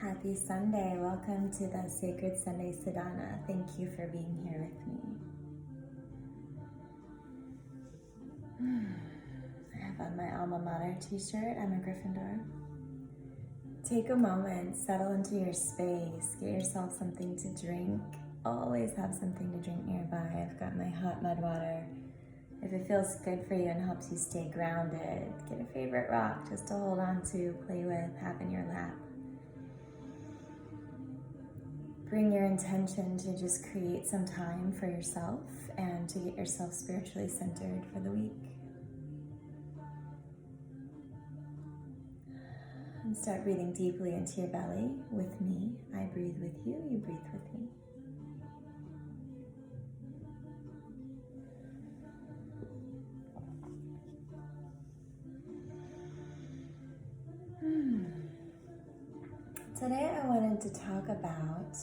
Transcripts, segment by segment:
Happy Sunday. Welcome to the Sacred Sunday Sadhana. Thank you for being here with me. I have on my alma mater t-shirt. I'm a Gryffindor. Take a moment, settle into your space, get yourself something to drink. Always have something to drink nearby. I've got my hot mud water. If it feels good for you and helps you stay grounded, get a favorite rock just to hold on to, play with, have in your lap. Bring your intention to just create some time for yourself and to get yourself spiritually centered for the week. And start breathing deeply into your belly with me. I breathe with you, you breathe with me. Today I wanted to talk about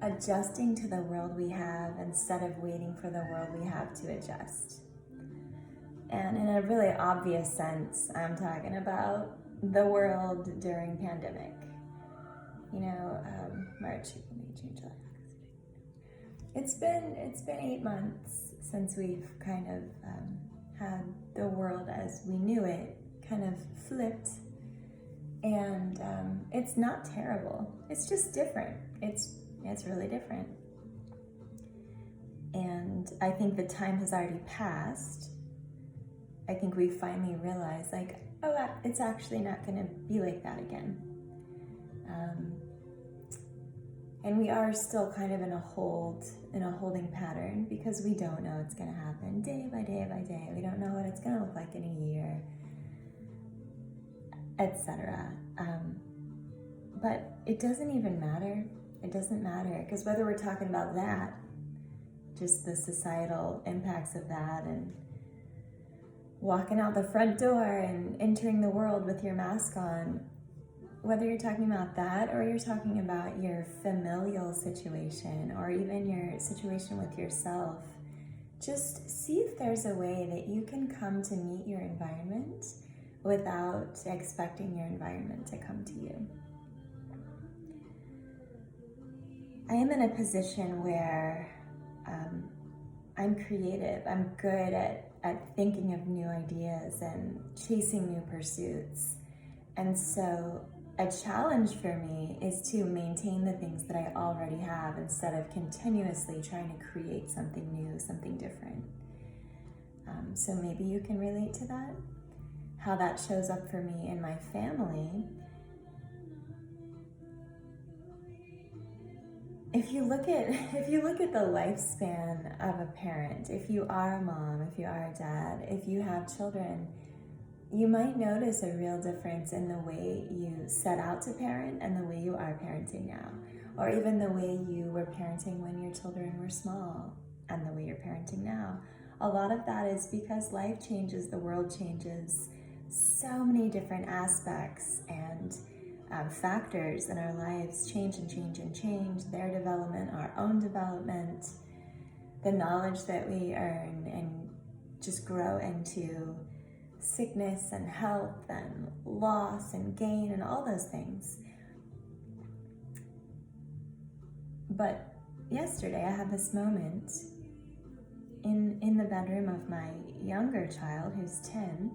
adjusting to the world we have instead of waiting for the world we have to adjust. And in a really obvious sense, I'm talking about the world during pandemic. March, April, May, June, July, August. It's been 8 months since we've kind of had the world as we knew it kind of flipped. And it's not terrible. It's just different. It's really different. And I think the time has already passed. I think we finally realized, it's actually not going to be like that again. And we are still kind of in a holding pattern because we don't know what's going to happen day by day by day. We don't know what it's going to look like in a year, etc. But it doesn't even matter. It doesn't matter, because whether we're talking about that, just the societal impacts of that, and walking out the front door and entering the world with your mask on, whether you're talking about that or you're talking about your familial situation or even your situation with yourself, just see if there's a way that you can come to meet your environment without expecting your environment to come to you. I am in a position where I'm creative. I'm good at thinking of new ideas and chasing new pursuits. And so a challenge for me is to maintain the things that I already have instead of continuously trying to create something new, something different. So maybe you can relate to that. How that shows up for me in my family. If you look at the lifespan of a parent, if you are a mom, if you are a dad, if you have children, you might notice a real difference in the way you set out to parent and the way you are parenting now, or even the way you were parenting when your children were small and the way you're parenting now. A lot of that is because life changes, the world changes. So many different aspects and factors in our lives change and change and change. Their development, our own development, the knowledge that we earn and just grow into sickness and health and loss and gain and all those things. But yesterday I had this moment in the bedroom of my younger child, who's 10.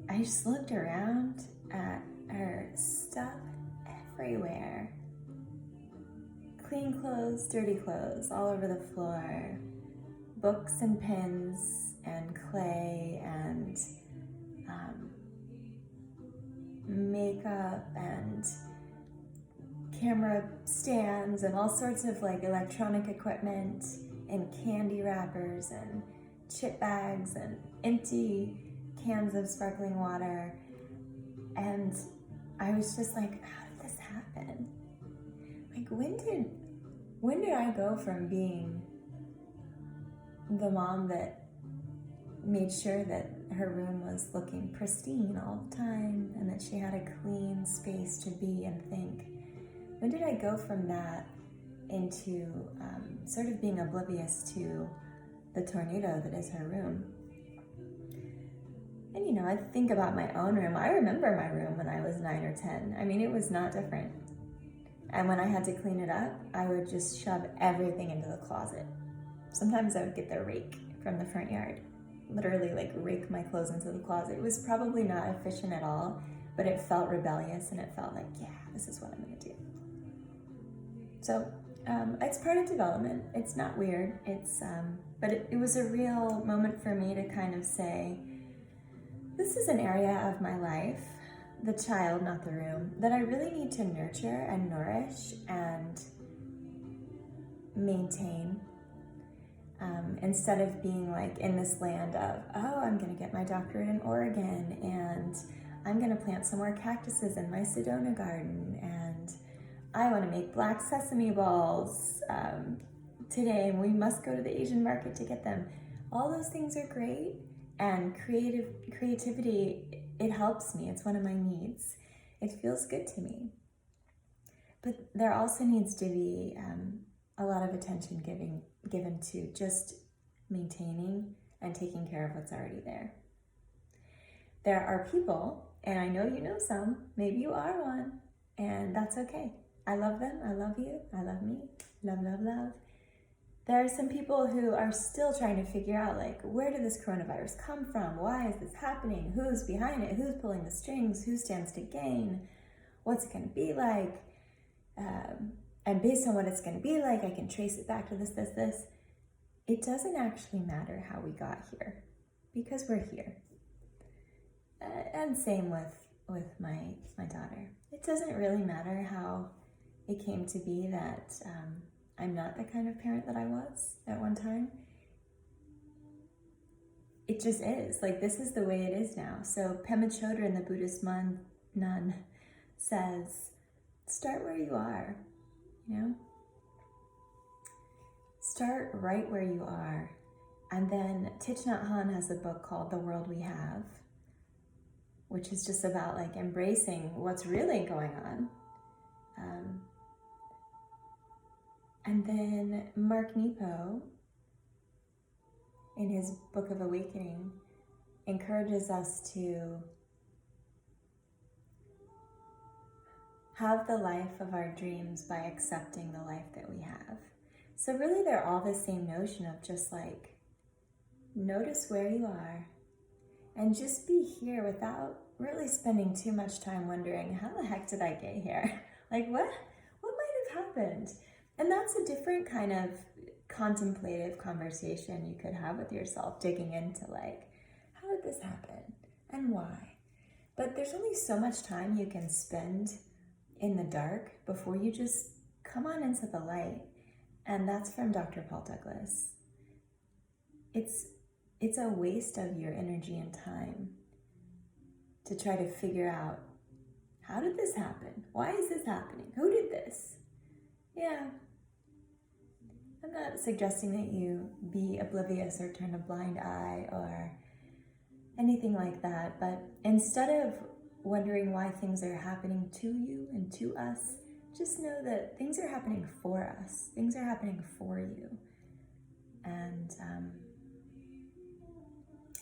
I just looked around at her stuff everywhere. Clean clothes, dirty clothes, all over the floor. Books and pens and clay and makeup and camera stands and all sorts of electronic equipment and candy wrappers and chip bags and empty cans of sparkling water. And I was just like, how did this happen? When did I go from being the mom that made sure that her room was looking pristine all the time and that she had a clean space to be and think? When did I go from that into sort of being oblivious to the tornado that is her room? And I think about my own room. I remember my room when I was 9 or 10. I mean, it was not different. And when I had to clean it up, I would just shove everything into the closet. Sometimes I would get the rake from the front yard, literally like rake my clothes into the closet. It was probably not efficient at all, but it felt rebellious and it felt like, yeah, this is what I'm gonna do. So it's part of development. It's not weird. But it was a real moment for me to kind of say, this is an area of my life, the child, not the room, that I really need to nurture and nourish and maintain. Instead of being like in this land of, oh, I'm gonna get my doctorate in Oregon and I'm gonna plant some more cactuses in my Sedona garden and I wanna make black sesame balls today and we must go to the Asian market to get them. All those things are great, and creativity, it helps me. It's one of my needs. It feels good to me. But there also needs to be a lot of attention given to just maintaining and taking care of what's already there. There are people, and I know you know some, maybe you are one, and that's okay. I love them, I love you, I love me, love, love, love. There are some people who are still trying to figure out, like, where did this coronavirus come from? Why is this happening? Who's behind it? Who's pulling the strings? Who stands to gain? What's it gonna be like? And based on what it's gonna be like, I can trace it back to this. It doesn't actually matter how we got here, because we're here. And same with my daughter. It doesn't really matter how it came to be that I'm not the kind of parent that I was at one time. It just is. Like, this is the way it is now. So Pema Chodron, the Buddhist nun, says, start where you are, Start right where you are. And then Thich Nhat Hanh has a book called The World We Have, which is just about like embracing what's really going on. And then Mark Nepo, in his Book of Awakening, encourages us to have the life of our dreams by accepting the life that we have. So really they're all the same notion of just like, notice where you are and just be here without really spending too much time wondering, how the heck did I get here? Like, what might have happened? And that's a different kind of contemplative conversation you could have with yourself, digging into like, how did this happen and why? But there's only so much time you can spend in the dark before you just come on into the light. And that's from Dr. Paul Douglas. It's a waste of your energy and time to try to figure out, how did this happen? Why is this happening? Who did this? Yeah. I'm not suggesting that you be oblivious or turn a blind eye or anything like that, but instead of wondering why things are happening to you and to us, just know that things are happening for us. Things are happening for you. And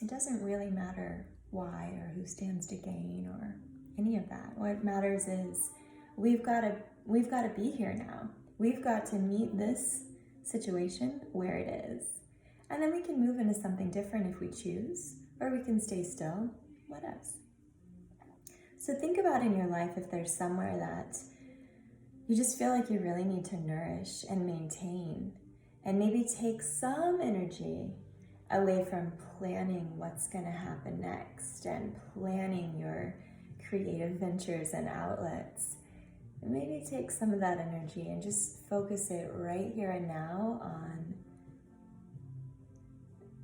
it doesn't really matter why or who stands to gain or any of that. What matters is we've got to be here now. We've got to meet this situation where it is. And then we can move into something different if we choose, or we can stay still. What else? So think about in your life if there's somewhere that you just feel like you really need to nourish and maintain, and maybe take some energy away from planning what's going to happen next and planning your creative ventures and outlets. And maybe take some of that energy and just focus it right here and now on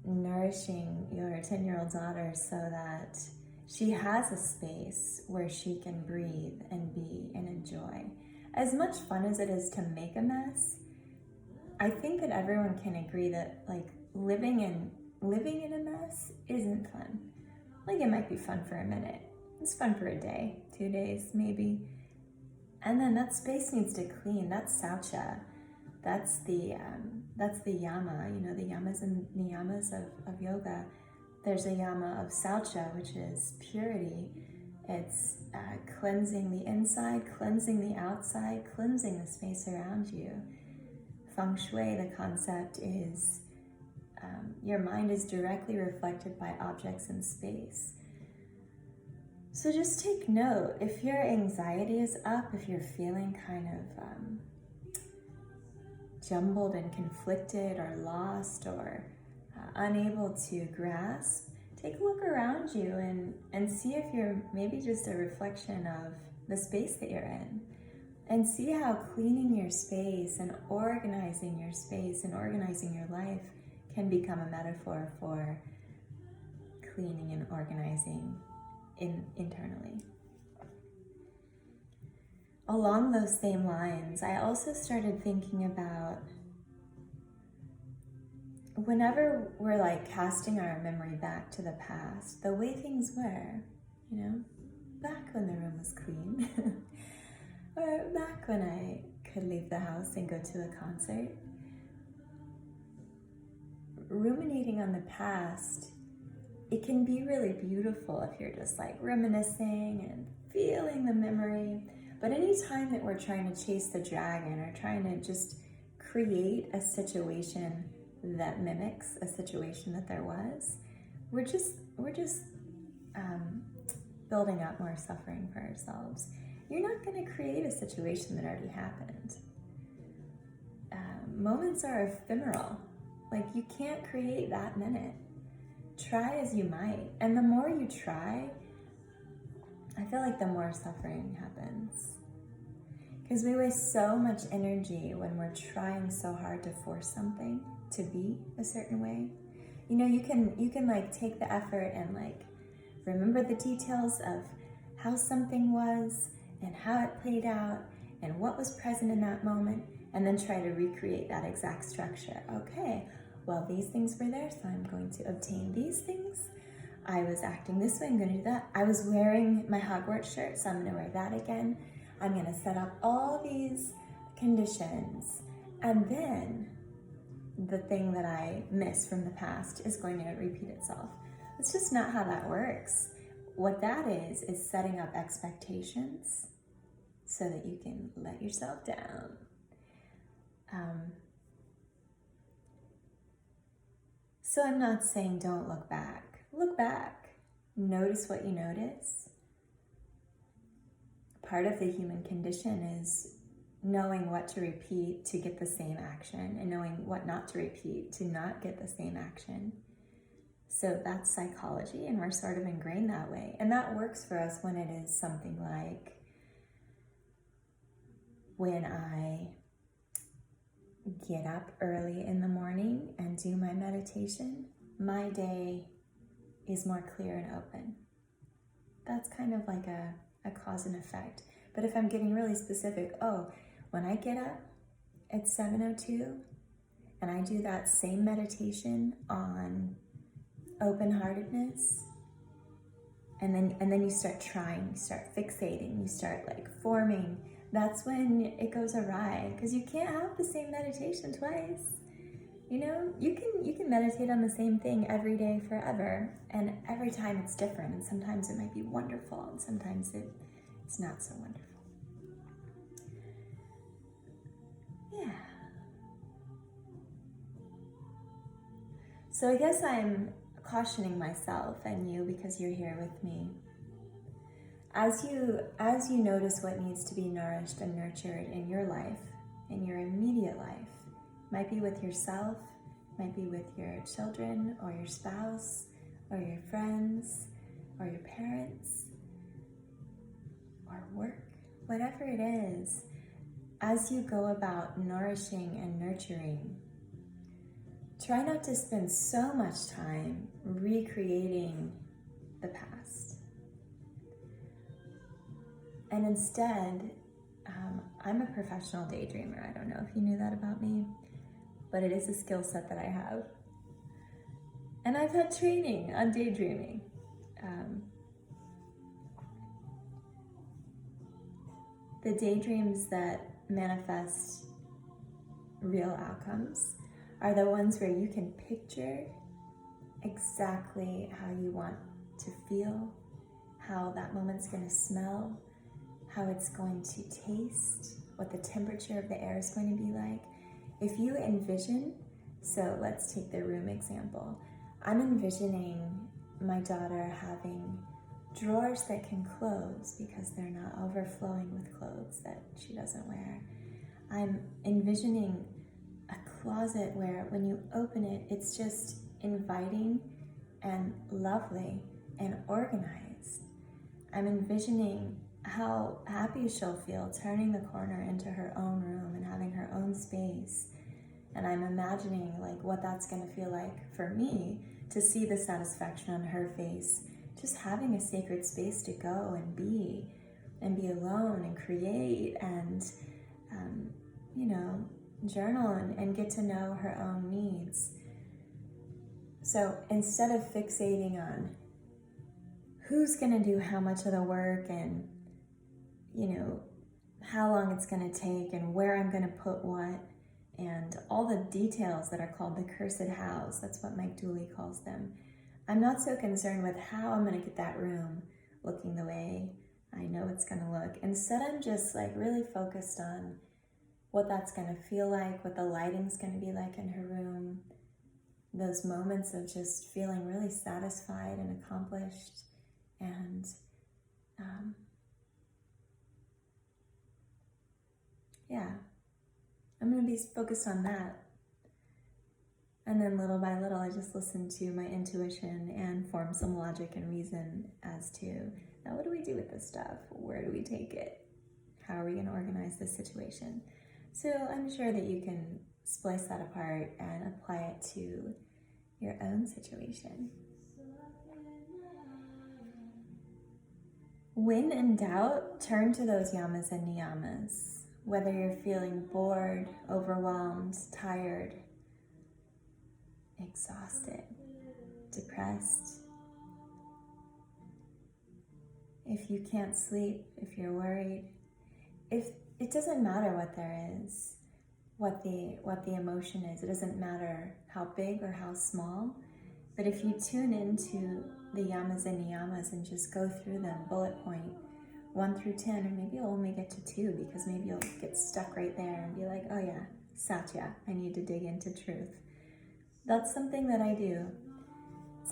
nourishing your 10-year-old daughter so that she has a space where she can breathe and be and enjoy. As much fun as it is to make a mess, I think that everyone can agree that like living in a mess isn't fun. Like, it might be fun for a minute. It's fun for a day, 2 days maybe. And then that space needs to clean. That's saucha. That's the yama, the yamas and niyamas of yoga. There's a yama of saucha, which is purity. It's cleansing the inside, cleansing the outside, cleansing the space around you. Feng Shui, the concept is your mind is directly reflected by objects in space. So just take note, if your anxiety is up, if you're feeling kind of jumbled and conflicted or lost or unable to grasp, take a look around you and see if you're maybe just a reflection of the space that you're in. And see how cleaning your space and organizing your space and organizing your life can become a metaphor for cleaning and organizing internally. Along those same lines, I also started thinking about whenever we're like casting our memory back to the past, the way things were, back when the room was clean, or back when I could leave the house and go to a concert. Ruminating on the past, it can be really beautiful if you're just like reminiscing and feeling the memory. But any time that we're trying to chase the dragon or trying to just create a situation that mimics a situation that there was, we're just building up more suffering for ourselves. You're not going to create a situation that already happened. Moments are ephemeral. Like, you can't create that minute. Try as you might. And the more you try, I feel like the more suffering happens. Because we waste so much energy when we're trying so hard to force something to be a certain way. You can like take the effort and like remember the details of how something was and how it played out and what was present in that moment, and then try to recreate that exact structure. Okay, well, these things were there, so I'm going to obtain these things. I was acting this way, I'm going to do that. I was wearing my Hogwarts shirt, so I'm going to wear that again. I'm going to set up all these conditions, and then the thing that I missed from the past is going to repeat itself. It's just not how that works. What that is setting up expectations so that you can let yourself down. So I'm not saying don't look back. Look back. Notice what you notice. Part of the human condition is knowing what to repeat to get the same action and knowing what not to repeat to not get the same action. So that's psychology, and we're sort of ingrained that way. And that works for us when it is something like when I get up early in the morning and do my meditation, my day is more clear and open. That's kind of like a cause and effect. But if I'm getting really specific, when I get up at 7:02 and I do that same meditation on open-heartedness, and then you start trying, you start fixating, you start like forming, that's when it goes awry, because you can't have the same meditation twice. You can meditate on the same thing every day forever, and every time it's different, and sometimes it might be wonderful, and sometimes it's not so wonderful. Yeah. So I guess I'm cautioning myself and you, because you're here with me. As you notice what needs to be nourished and nurtured in your life, in your immediate life, might be with yourself, might be with your children or your spouse or your friends or your parents or work, whatever it is, as you go about nourishing and nurturing, try not to spend so much time recreating the past. And instead, I'm a professional daydreamer. I don't know if you knew that about me, but it is a skill set that I have. And I've had training on daydreaming. The daydreams that manifest real outcomes are the ones where you can picture exactly how you want to feel, how that moment's going to smell, how it's going to taste, what the temperature of the air is going to be like. If you envision, so let's take the room example. I'm envisioning my daughter having drawers that can close because they're not overflowing with clothes that she doesn't wear. I'm envisioning a closet where when you open it, it's just inviting and lovely and organized. I'm envisioning how happy she'll feel turning the corner into her own room and having her own space. And I'm imagining like what that's going to feel like for me to see the satisfaction on her face, just having a sacred space to go and be alone and create and, journal and get to know her own needs. So instead of fixating on who's going to do how much of the work and, how long it's going to take and where I'm going to put what and all the details that are called the cursed hows, that's what Mike Dooley calls them. I'm not so concerned with how I'm going to get that room looking the way I know it's going to look. Instead, I'm just like really focused on what that's going to feel like, what the lighting's going to be like in her room, those moments of just feeling really satisfied and accomplished. And I'm going to be focused on that. And then little by little, I just listen to my intuition and form some logic and reason as to, now what do we do with this stuff? Where do we take it? How are we going to organize this situation? So I'm sure that you can splice that apart and apply it to your own situation. When in doubt, turn to those yamas and niyamas. Whether you're feeling bored, overwhelmed, tired, exhausted, depressed, if you can't sleep, if you're worried, if it doesn't matter what there is, what the emotion is. It doesn't matter how big or how small, but if you tune into the yamas and niyamas and just go through them bullet point 1 through 10, or maybe you'll only get to 2 because maybe you'll get stuck right there and be like, oh yeah, Satya, I need to dig into truth. That's something that I do.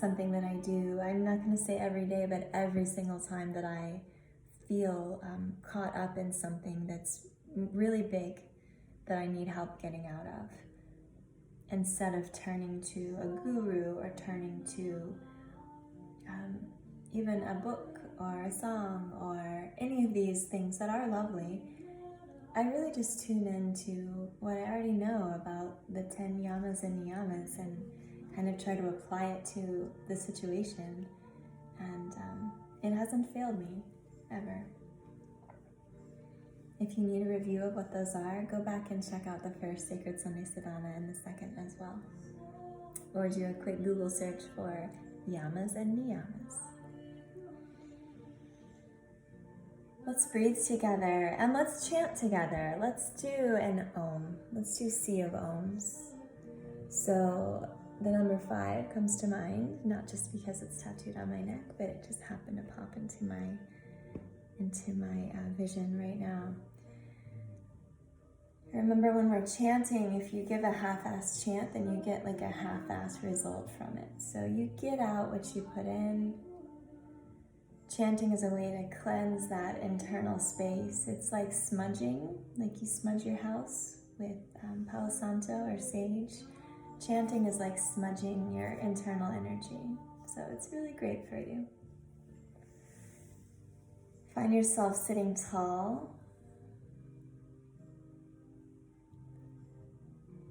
I'm not going to say every day, but every single time that I feel caught up in something that's really big that I need help getting out of. Instead of turning to a guru or turning to even a book or a song or any of these things that are lovely, I really just tune into what I already know about the 10 yamas and niyamas and kind of try to apply it to the situation. And it hasn't failed me, ever. If you need a review of what those are, go back and check out the first Sacred Sunday Sadhana and the second as well. Or do a quick Google search for yamas and niyamas. Let's breathe together and let's chant together. Let's do an Om. Let's do Sea of Oms. So the number 5 comes to mind, not just because it's tattooed on my neck, but it just happened to pop into my vision right now. Remember, when we're chanting, if you give a half-assed chant, then you get like a half-assed result from it. So you get out what you put in. Chanting is a way to cleanse that internal space. It's like smudging, like you smudge your house with Palo Santo or sage. Chanting is like smudging your internal energy. So it's really great for you. Find yourself sitting tall.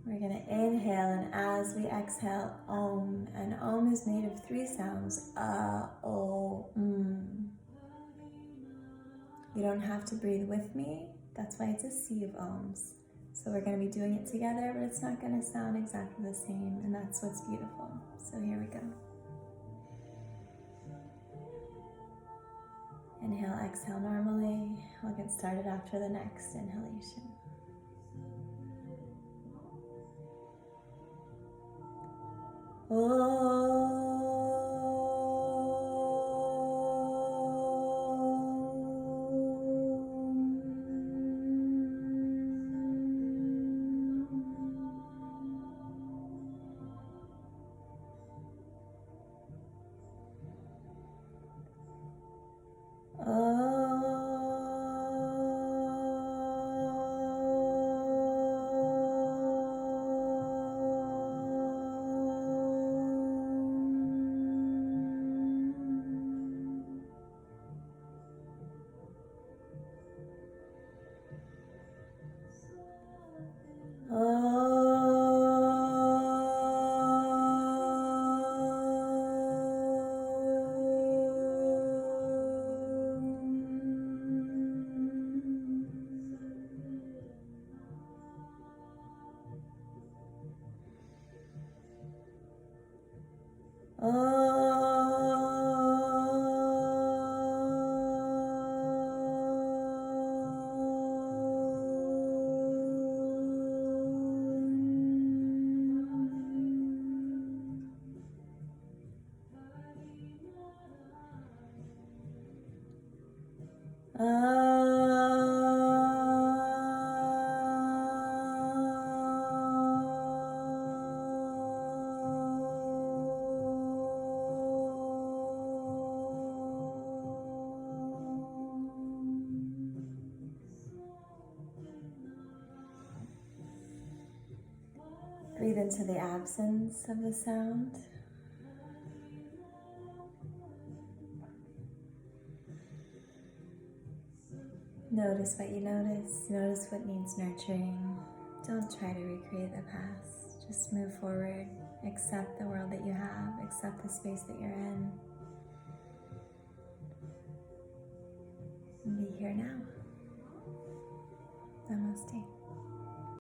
We're going to inhale, and as we exhale, Om. And Om is made of 3 sounds. O, You don't have to breathe with me. That's why it's a sea of Oms. So we're going to be doing it together, but it's not going to sound exactly the same, and that's what's beautiful. So here we go. Inhale, exhale normally. We'll get started after the next inhalation. Oh. Breathe into the absence of the sound. Notice what you notice. Notice what needs nurturing. Don't try to recreate the past. Just move forward. Accept the world that you have. Accept the space that you're in. And be here now.